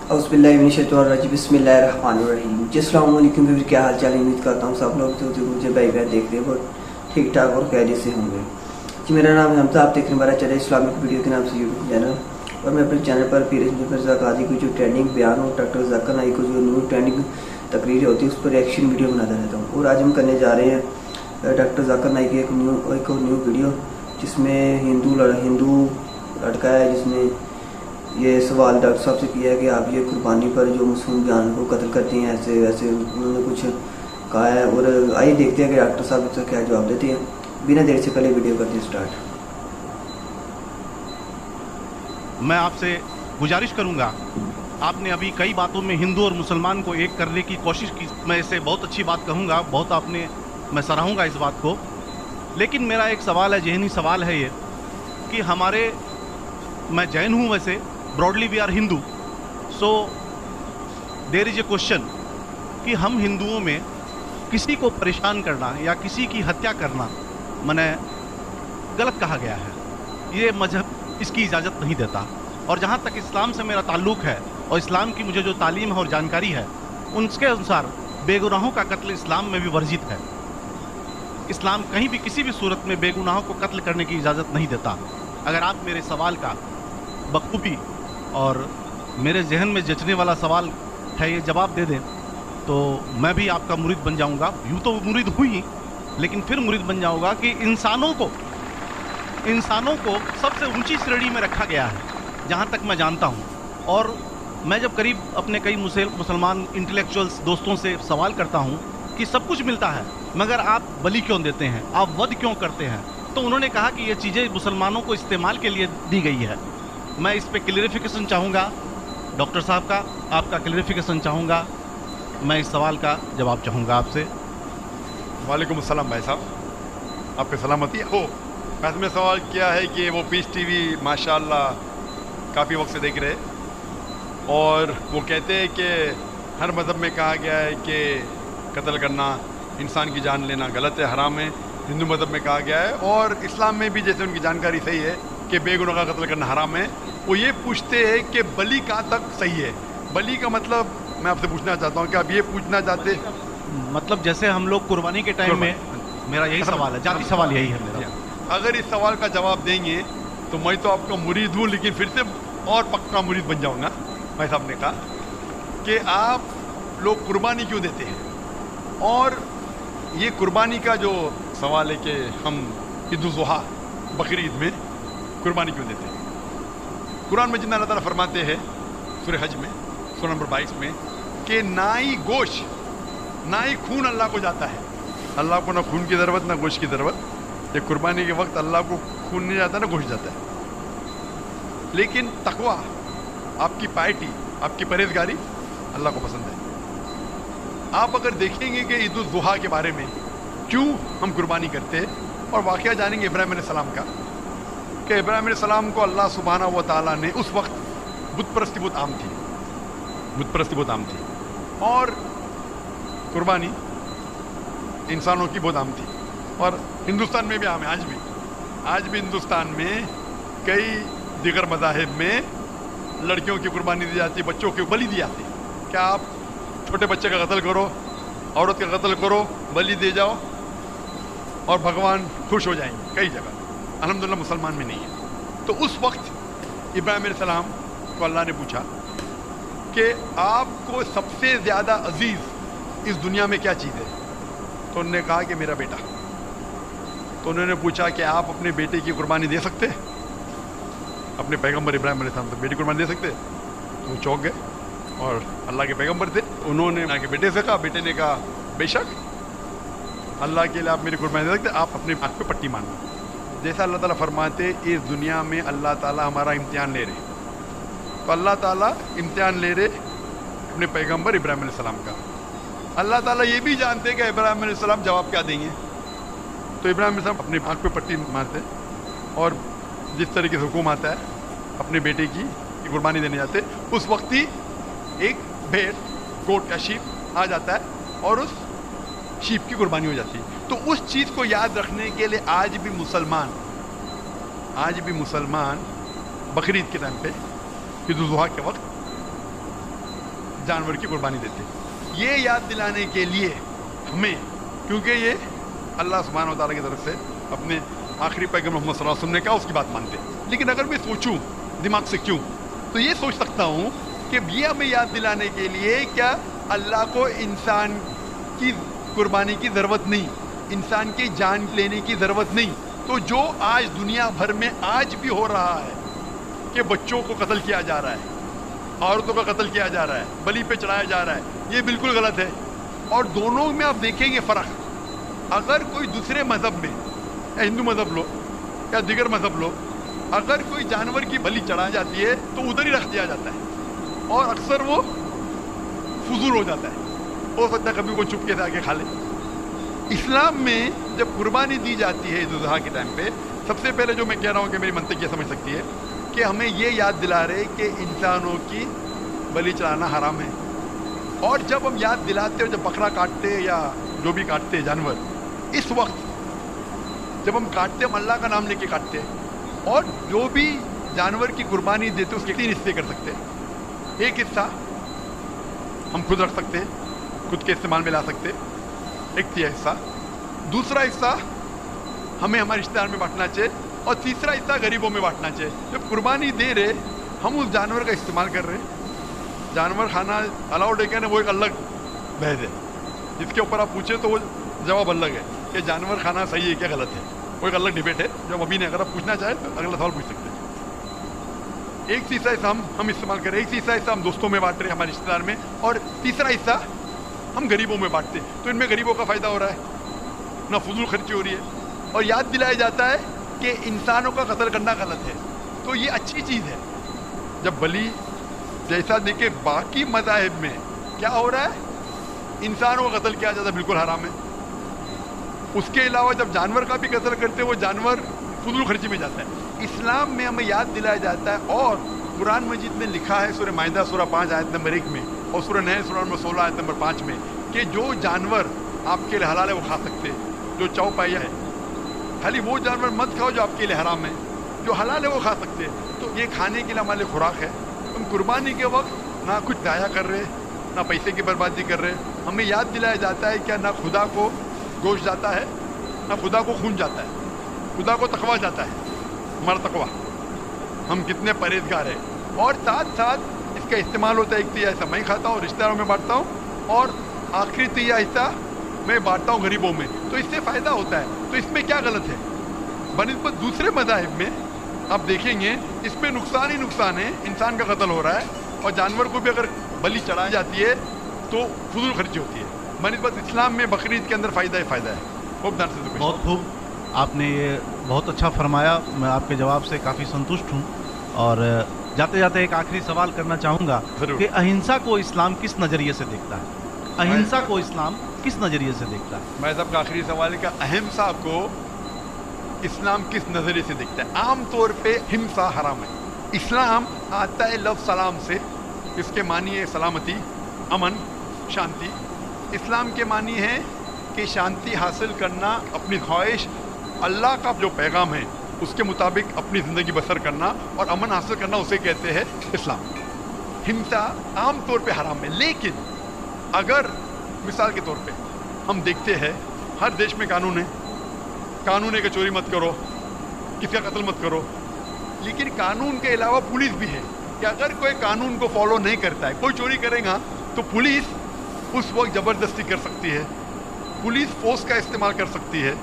औज़ बिल्लाहि मिनश शैतानिर रजीम बिस्मिल्लाहिर रहमानिर रहीम। जी अस्सलाम वालेकुम व्यूअर्स, क्या हाल चाल है? उम्मीद करता हूँ सब लोग जो मुझे भाई बहन देख रहे हो ठीक ठाक और खैरियत से होंगे। जी मेरा नाम है हमजा, आप देख रहे हैं हमारा चैनल इस्लामिक वीडियो के नाम से यूट्यूब चैनल, और मैं अपने चैनल पर पीर मिर्ज़ा काजी की जो ट्रेंडिंग बयान हो, डॉक्टर ज़ाकिर नाइक को जो न्यू ट्रेंडिंग तकरीरें होती है उस पर रिएक्शन वीडियो बनाता रहता हूँ। और आज हम करने जा रहे हैं डॉक्टर ज़ाकिर नाइक की एक न्यू वीडियो, जिसमें हिंदू लड़का है जिसने ये सवाल डॉक्टर साहब से किया है कि आप ये कुर्बानी पर जो मुस्लिम जान को कत्ल करते हैं, ऐसे वैसे उन्होंने कुछ कहा है। और आइए देखते हैं कि डॉक्टर साहब इसका क्या जवाब देते हैं। बिना देर से पहले वीडियो करते हैं स्टार्ट। मैं आपसे गुजारिश करूंगा, आपने अभी कई बातों में हिंदू और मुसलमान को एक करने की कोशिश की। मैं इसे बहुत अच्छी बात कहूंगा, मैं सराहूंगा इस बात को। लेकिन मेरा एक सवाल है, जहनी सवाल है ये कि मैं जैन हूँ, वैसे broadly we are Hindu, so there is a question कि हम हिंदुओं में किसी को परेशान करना या किसी की हत्या करना मने गलत कहा गया है। ये मजहब इसकी इजाज़त नहीं देता। और जहाँ तक इस्लाम से मेरा ताल्लुक़ है और इस्लाम की मुझे जो तालीम है और जानकारी है, उनके अनुसार बेगुनाहों का कत्ल इस्लाम में भी वर्जित है। इस्लाम कहीं भी किसी भी सूरत में बेगुनाहों को कत्ल करने की इजाज़त नहीं देता। अगर आप मेरे सवाल का बखूबी और मेरे जहन में जचने वाला सवाल है ये जवाब दे दें, तो मैं भी आपका मुरीद बन जाऊंगा। यूँ तो मुरीद हुई, लेकिन फिर मुरीद बन जाऊंगा कि इंसानों को सबसे ऊंची श्रेणी में रखा गया है, जहाँ तक मैं जानता हूँ। और मैं जब करीब अपने कई मुसलमान इंटेलेक्चुअल्स दोस्तों से सवाल करता हूँ कि सब कुछ मिलता है, मगर आप बलि क्यों देते हैं, आप वध क्यों करते हैं, तो उन्होंने कहा कि ये चीज़ें मुसलमानों को इस्तेमाल के लिए दी गई है। मैं इस पे क्लियरिफिकेशन चाहूँगा डॉक्टर साहब का, आपका क्लियरिफिकेशन चाहूँगा। मैं इस सवाल का जवाब चाहूँगा आपसे। वालेकुम अस्सलाम भाई साहब, आपकी सलामती हो। मैं सवाल किया है कि वो पीस टीवी माशाल्लाह काफ़ी वक्त से देख रहे, और वो कहते हैं कि हर मज़हब में कहा गया है कि कत्ल करना, इंसान की जान लेना गलत है, हराम है। हिंदू मज़हब में कहा गया है, और इस्लाम में भी जैसे उनकी जानकारी सही है कि बेगुनाह का कत्ल करना हराम है। वो ये पूछते हैं कि बलि कहाँ तक सही है। बलि का मतलब मैं आपसे पूछना चाहता हूँ कि आप ये पूछना चाहते, मतलब जैसे हम लोग कुर्बानी के टाइम में, मेरा यही सवाल है, जाती सवाल यही है मेरा। अगर इस सवाल का जवाब देंगे तो मैं तो आपका मुरीद हूँ, लेकिन फिर से और पक्का मुरीद बन जाऊँगा। भाई साहब ने कहा कि आप लोग कुर्बानी क्यों देते हैं, और ये कुर्बानी का जो सवाल है कि हम ईद उल ज़ुहा बकरीद में कुर्बानी क्यों देते हैं। कुरान मजीद में अल्लाह ताला फरमाते हैं सूरह हज में सूरह नंबर 22 में कि ना ही गोश्त ना ही खून अल्लाह को जाता है। अल्लाह को ना खून की ज़रूरत ना गोश्त की ज़रूरत। ये कुर्बानी के वक्त अल्लाह को खून नहीं जाता ना गोश्त जाता है। लेकिन तकवा, आपकी पायटी, आपकी परहेजगारी अल्लाह को पसंद है। आप अगर देखेंगे कि ईद उल ज़ुहा के बारे में क्यों हम कुर्बानी करते हैं, और वाक़या जानेंगे इब्राहिम अलैहिस्सलाम का, कि इब्राहिम अलैहिस्सलाम को अल्लाह सुब्हानहू व तआला ने, उस वक्त बुत परस्ती बहुत आम थी, और कुर्बानी इंसानों की बहुत आम थी, और हिंदुस्तान में भी आम है। आज भी हिंदुस्तान में कई दीगर मज़ाहिब में लड़कियों की कुर्बानी दी जाती है, बच्चों की बलि दी जाती है। क्या आप छोटे बच्चे का कत्ल करो, औरत का कत्ल करो, बलि दे जाओ और भगवान खुश हो जाएंगे। कई जगह अल्हम्दुलिल्लाह मुसलमान में नहीं है। तो उस वक्त इब्राहिम अलैहिस्सलाम को अल्लाह ने पूछा कि आपको सबसे ज़्यादा अजीज़ इस दुनिया में क्या चीज़ है, तो उन्होंने कहा कि मेरा बेटा। तो उन्होंने पूछा कि आप अपने बेटे की कुर्बानी दे सकते हैं, अपने पैगम्बर इब्राहिम अलैहिस्सलाम तो बेटी कुर्बानी दे सकते। तो वो चौंक गए, और अल्लाह के पैगम्बर थे। उन्होंने अल्लाह के बेटे से कहा, बेटे ने कहा बेशक अल्लाह के लिए आप मेरी कुर्बानी दे सकते, आप अपने आँख पे पट्टी मारना। जैसा अल्लाह ताला फरमाते, इस दुनिया में अल्लाह ताला हमारा इम्तिहान ले रहे, तो अल्लाह ताला इम्तिहान ले रहे अपने पैगम्बर इब्राहिम अलैहिस्सलाम का। अल्लाह ताला ये भी जानते कि इब्राहिम अलैहिस्सलाम जवाब क्या देंगे। तो इब्राहिम अलैहिस्सलाम अपने आँख पे पट्टी मारते, और जिस तरीके से हुक्म आता है अपने बेटे की कुर्बानी देने जाते, उस वक्त ही एक भेड़, गोट का शीप आ जाता है और उस शीप की कुर्बानी हो जाती है। तो उस चीज़ को याद रखने के लिए आज भी मुसलमान बकरीद के टाइम पे, ईद उल ज़ुहा के वक्त जानवर की कुर्बानी देते। ये याद दिलाने के लिए हमें, क्योंकि ये अल्लाह सुब्हानहू व तआला की तरफ से अपने आखिरी पैगंबर मोहम्मद सल्लल्लाहु अलैहि वसल्लम ने कहा, उसकी बात मानते। लेकिन अगर मैं सोचूं दिमाग से क्यों, तो ये सोच सकता हूँ कि ये हमें याद दिलाने के लिए क्या अल्लाह को इंसान की कुर्बानी की ज़रूरत नहीं, इंसान की जान लेने की ज़रूरत नहीं। तो जो आज दुनिया भर में आज भी हो रहा है कि बच्चों को कत्ल किया जा रहा है, औरतों का कत्ल किया जा रहा है, बलि पे चढ़ाया जा रहा है, ये बिल्कुल गलत है। और दोनों में आप देखेंगे फ़र्क। अगर कोई दूसरे मज़हब में, या हिंदू मज़हब लो या दिगर मज़हब लो, अगर कोई जानवर की बलि चढ़ाई जाती है तो उधर ही रख दिया जाता है और अक्सर वो फजूल हो जाता है, हो सकता है कभी कोई चुपके से आके खा ले। इस्लाम में जब कुर्बानी दी जाती है ईद उल अज़हा के टाइम पे, सबसे पहले जो मैं कह रहा हूँ कि मेरी मंतक ये समझ सकती है कि हमें ये याद दिला रहे कि इंसानों की बलि चढ़ाना हराम है। और जब हम याद दिलाते हैं, जब बकरा काटते हैं या जो भी काटते हैं जानवर, इस वक्त जब हम काटते हैं हम अल्लाह का नाम लेके काटते हैं। और जो भी जानवर की कुर्बानी देते हैं उसके 3 हिस्से कर सकते हैं। एक हिस्सा हम खुद रख सकते हैं, खुद के इस्तेमाल में ला सकते हैं, एक हिस्सा। दूसरा हिस्सा हमें हमारे रिश्तेदार में बांटना चाहिए और तीसरा हिस्सा गरीबों में बांटना चाहिए। जब कुर्बानी दे रहे हम उस जानवर का इस्तेमाल कर रहे हैं। जानवर खाना अलाउड है क्या ना, वो एक अलग बहस है, जिसके ऊपर आप पूछे तो वो जवाब अलग है कि जानवर खाना सही है क्या गलत है, वो एक अलग डिबेट है जो अभी नहीं। अगर आप पूछना चाहें तो अगला सवाल पूछ सकते हैं। एक तीसरा हिस्सा हम इस्तेमाल कर रहे हैं, एक तीसरा हिस्सा हम दोस्तों में बांट रहे हैं, हमारे रिश्तेदार में, और तीसरा हिस्सा हम गरीबों में बांटते हैं। तो इनमें गरीबों का फ़ायदा हो रहा है, ना फजूल खर्ची हो रही है, और याद दिलाया जाता है कि इंसानों का कत्ल करना गलत है। तो ये अच्छी चीज़ है। जब बलि जैसा देखे बाकी मज़ाहिब में क्या हो रहा है, इंसानों का कत्ल किया जाता है, बिल्कुल हराम है। उसके अलावा जब जानवर का भी कत्ल करते हैं वो जानवर फजूल खर्ची में जाता है। इस्लाम में हमें याद दिलाया जाता है, और कुरान मजीद में लिखा है सूरह माइदा सूरह 5 आयत नंबर 1 में और सूरह नहल सूरह नंबर 16 आयत नंबर 5 में कि जो जानवर आपके लिए हलाल है वो खा सकते हैं। जो चौपाया है, खाली वो जानवर मत खाओ जो आपके लिए हराम है, जो हलाल है वो खा सकते हैं। तो ये खाने के लिए हमारे लिए खुराक है। हम कुर्बानी के वक्त ना कुछ दाया कर रहे, ना पैसे की बर्बादी कर रहे। हमें याद दिलाया जाता है क्या ना खुदा को गोश्त जाता है, ना खुदा को खून जाता है, खुदा को तकवा जाता है, हमारा तकवा, हम कितने परहेजगार हैं। और साथ साथ इसका इस्तेमाल होता है, एक तिया हिस्सा मैं खाता हूँ, रिश्तेदारों में बांटता हूँ, और आखिरी तिया हिस्सा मैं बांटता हूँ गरीबों में। तो इससे फ़ायदा होता है। तो इसमें क्या गलत है? बनिस्बत दूसरे मज़ाहिब में आप देखेंगे इसमें नुकसान ही नुकसान है, इंसान का कत्ल हो रहा है, और जानवर को भी अगर बलि चढ़ाई जाती है तो फजूल खर्ची होती है। बनिस्बत इस्लाम में बकरीद के अंदर फ़ायदा ही फ़ायदा है। खूब ध्यान से, बहुत खूब, आपने ये बहुत अच्छा फरमाया। मैं आपके जवाब से काफ़ी संतुष्ट हूँ। और जाते जाते एक आखिरी सवाल करना चाहूँगा कि अहिंसा को इस्लाम किस नज़रिए से देखता है? अहिंसा को इस्लाम किस नज़रिए से देखता है? मैं सबका आखिरी सवाल है कि अहिंसा को इस्लाम किस नज़रिए से देखता है? आम तौर पे हिंसा हराम है। इस्लाम आता है लफ्ज़ सलाम से, इसके मानी है सलामती, अमन, शांति। इस्लाम के मानी है कि शांति हासिल करना, अपनी ख्वाहिश, अल्लाह का जो पैगाम है उसके मुताबिक अपनी ज़िंदगी बसर करना और अमन हासिल करना, उसे कहते हैं इस्लाम। हिंसा आम तौर पे हराम है। लेकिन अगर मिसाल के तौर पे हम देखते हैं हर देश में कानून है, कानून है कि चोरी मत करो, किसी का कत्ल मत करो। लेकिन कानून के अलावा पुलिस भी है कि अगर कोई कानून को फॉलो नहीं करता है, कोई चोरी करेगा तो पुलिस उस वक्त ज़बरदस्ती कर सकती है, पुलिस फोर्स का इस्तेमाल कर सकती है,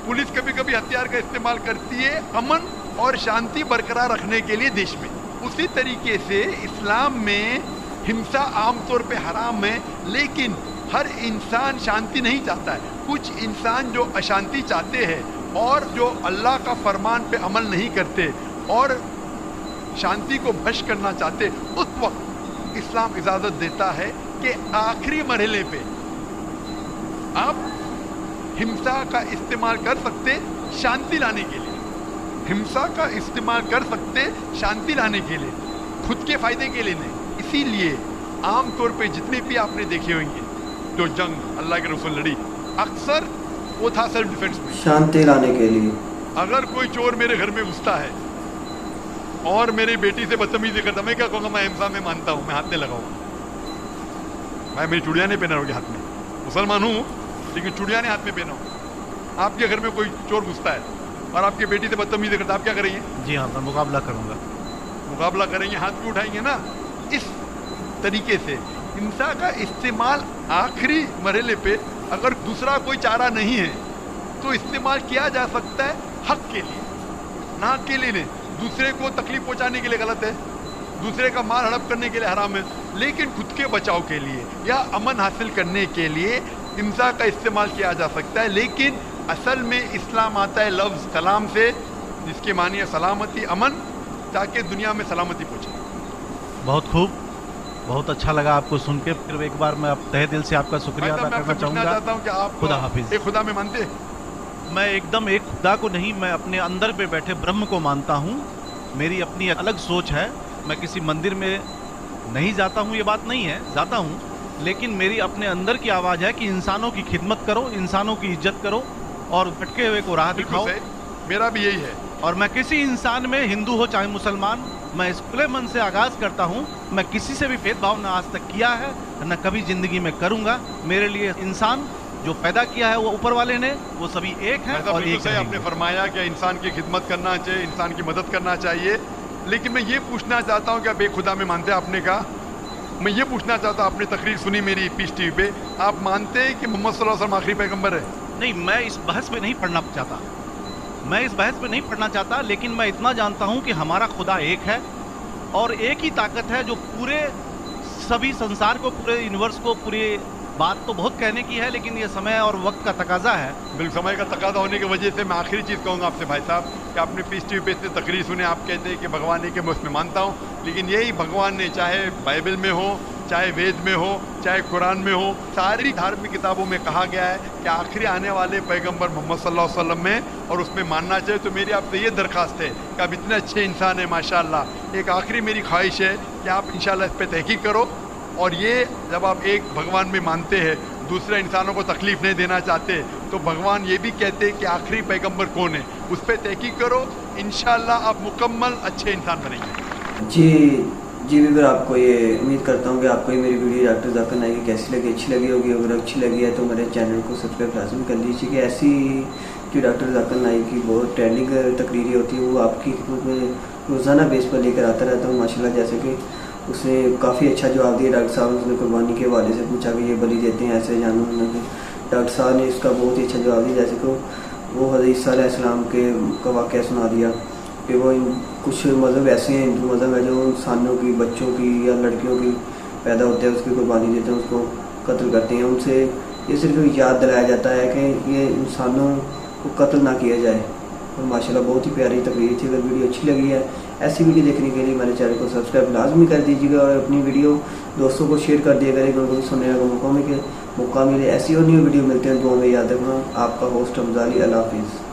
पुलिस कभी कभी हथियार का इस्तेमाल करती है अमन और शांति बरकरार रखने के लिए देश में। उसी तरीके से इस्लाम में हिंसा आमतौर पे हराम है, लेकिन हर इंसान शांति नहीं चाहता है। कुछ इंसान जो अशांति चाहते हैं और जो अल्लाह का फरमान पे अमल नहीं करते और शांति को भ्रष्ट करना चाहते, उस वक्त इस्लाम इजाज़त देता है कि आखिरी मरहले पे आप हिंसा का इस्तेमाल कर सकते शांति लाने के लिए, हिंसा का इस्तेमाल कर सकते शांति लाने के लिए, खुद के फायदे के लिए नहीं। इसीलिए आमतौर पे जितने भी आपने देखे होंगे जो जंग अल्लाह के रसूल लड़ी, अक्सर वो था सेल्फ डिफेंस में, शांति लाने के लिए। अगर कोई चोर मेरे घर में घुसता है और मेरी बेटी से बदतमीजी करता, मैं क्या कहूँगा? मैं हिंसा में मानता हूँ, मैं हाथ नहीं लगाऊंगा। भाई मेरी चूड़ियाँ नहीं पहना रहोगे हाथ में, मुसलमान हूँ लेकिन चूड़ियाँ नहीं हाथ में पहना हूँ। आपके घर में कोई चोर घुसता है और आपकी बेटी से बदतमीजी करता है, आप क्या करेंगे? जी हाँ, मैं मुकाबला करूँगा। मुकाबला करेंगे, हाथ भी उठाएंगे ना। इस तरीके से हिंसा का इस्तेमाल आखिरी मरहले पे अगर दूसरा कोई चारा नहीं है तो इस्तेमाल किया जा सकता है हक के लिए, ना के लिए नहीं। दूसरे को तकलीफ पहुंचाने के लिए गलत है, दूसरे का माल हड़प करने के लिए हराम है, लेकिन खुद के बचाव के लिए या अमन हासिल करने के लिए हिंसा का इस्तेमाल किया जा सकता है। लेकिन असल में इस्लाम आता है लफ्ज़ सलाम से, जिसके मानी है सलामती, अमन, ताकि दुनिया में सलामती पहुंचे। बहुत खूब, बहुत अच्छा लगा आपको सुन के। फिर एक बार मैं तहे दिल से आपका शुक्रिया अदा करना चाहूँगा। चाहता हूँ कि आप खुदा हाफिज। एक खुदा में मानते हैं? मैं एकदम एक खुदा को नहीं, मैं अपने अंदर पे बैठे ब्रह्म को मानता हूँ। मेरी अपनी अलग सोच है। मैं किसी मंदिर में नहीं जाता हूँ, ये बात नहीं है, जाता हूँ, लेकिन मेरी अपने अंदर की आवाज़ है कि इंसानों की खिदमत करो, इंसानों की इज्जत करो और भटके हुए को राह दिखाओ। मेरा भी यही है। और मैं किसी इंसान में, हिंदू हो चाहे मुसलमान, मैं इस खुले मन से आगाज़ करता हूँ। मैं किसी से भी भेदभाव न आज तक किया है, न कभी ज़िंदगी में करूँगा। मेरे लिए इंसान जो पैदा किया है वो ऊपर वाले ने, वो सभी एक हैं और एक हैं। आपने फरमाया कि इंसान की खिदमत करना चाहिए, इंसान की मदद करना चाहिए, लेकिन मैं ये पूछना चाहता हूँ कि आप एक खुदा में मानते हैं? आपने कहा, मैं ये पूछना चाहता हूँ, आपने तकरीर सुनी मेरी पीस टीवी पे, आप मानते हैं कि मोहम्मद सल्लल्लाहु अलैहि वसल्लम आखिरी पैगंबर है? नहीं, मैं इस बहस पे नहीं पढ़ना चाहता, मैं इस बहस पे नहीं पढ़ना चाहता, लेकिन मैं इतना जानता हूँ कि हमारा खुदा एक है और एक ही ताकत है जो पूरे सभी संसार को, पूरे यूनिवर्स को, पूरी बात तो बहुत कहने की है, लेकिन ये समय और वक्त का तकाजा है। बिल्कुल, समय का तकाजा होने की वजह से मैं आखिरी चीज़ कहूँगा आपसे भाई साहब कि आपने पीस टीवी पे इतने तकरीर सुने, आप कहते हैं कि भगवान एक है, मैं उसमें मानता हूँ, लेकिन यही भगवान ने चाहे बाइबल में हो, चाहे वेद में हो, चाहे कुरान में हो, सारी धार्मिक किताबों में कहा गया है कि आखिरी आने वाले पैगंबर मोहम्मद सल्लल्लाहु अलैहि वसल्लम में, और उसमें मानना चाहिए। तो मेरी आपसे ये दरख्वास्त है कि आप इतने अच्छे इंसान हैं माशाल्लाह, एक आखिरी मेरी ख्वाहिश है कि आप इंशाल्लाह इस पर तहकीक करो, और ये जब आप एक भगवान में मानते हैं, दूसरे इंसानों को तकलीफ नहीं देना चाहते, तो भगवान ये भी कहते हैं कि आखिरी पैगंबर कौन है, उस पर तहकीक करो, इंशाल्लाह आप मुकम्मल अच्छे इंसान बनेंगे। जी भी, आपको ये उम्मीद करता हूँ कि आपको ये मेरी वीडियो डॉक्टर जाकिर नाइक की कैसी लगी, अच्छी लगी होगी। अगर अच्छी लगी है तो मेरे चैनल को सब्सक्राइब लाजमी कर लीजिए कि ऐसी जो डॉक्टर जाकिर नाइक की बहुत ट्रेंडिंग तकरीरें होती है वो आपकी खिदमत में रोज़ाना बेस पर लेकर आता रहता हूँ माशाल्लाह। जैसे कि उसने काफ़ी अच्छा जवाब दिया डॉक्टर साहब, उसने कुर्बानी के हवाले से पूछा कि ये बलि देते हैं ऐसे जानवर, डॉक्टर साहब ने इसका बहुत ही अच्छा जवाब दिया। जैसे कि वो हज़रत ईसा अलैहिस्सलाम के का वाक़या सुना दिया कि वो कुछ मज़हब ऐसे हैं, हिंदू मज़हब है, जो इंसानों की, बच्चों की या लड़कियों की पैदा होते हैं उसकी कुर्बानी देते हैं, उसको कत्ल करते हैं। उनसे ये सिर्फ याद दिलाया जाता है कि ये इंसानों को कत्ल ना किया जाए। और माशाल्लाह बहुत ही प्यारी तकरीर थी। अगर वीडियो अच्छी लगी है, ऐसी वीडियो देखने के लिए मेरे चैनल को सब्सक्राइब लाजमी कर दीजिएगा और अपनी वीडियो दोस्तों को शेयर कर दिया करें, उनको भी सुनने का मौका मिले। ऐसी और न्यू वीडियो मिलते हैं, दुआ में याद रखना। आपका होस्ट हमजा अली, अल्लाह हाफिज़।